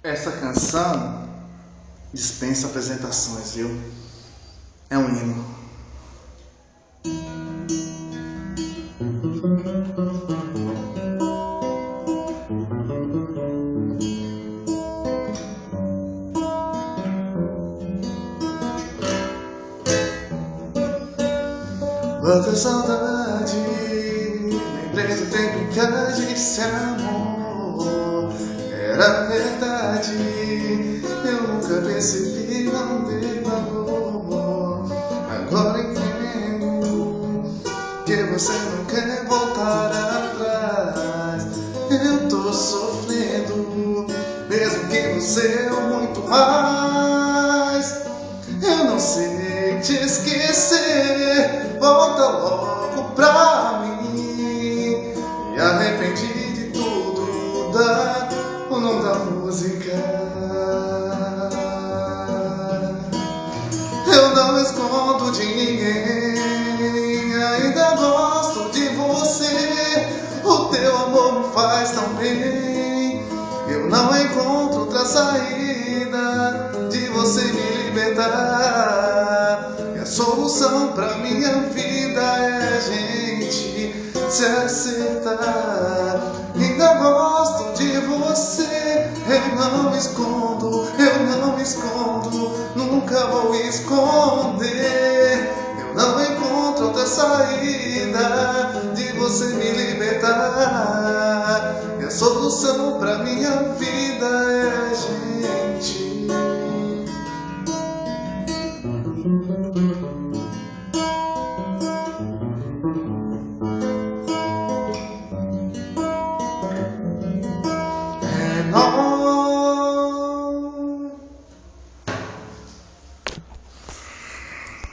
Essa canção dispensa apresentações, viu? É um hino. Quanta saudade, lembrei do tempo em que a gente se amou. Era verdade, eu nunca percebi, não dei valor. Agora entendo que você não quer voltar atrás. Eu tô sofrendo, mesmo que você é muito mais. Eu não sei te esquecer, volta logo pra mim. Me arrependi de tudo, da o nome da música. Eu não escondo de ninguém, ainda gosto de você. O teu amor me faz tão bem. Eu não encontro outra saída de você me libertar. E a solução pra minha vida é a gente se acertar. Ainda gosto de você, eu não me escondo, nunca vou esconder. Eu não encontro outra saída de você me libertar. E a solução pra minha vida é a gente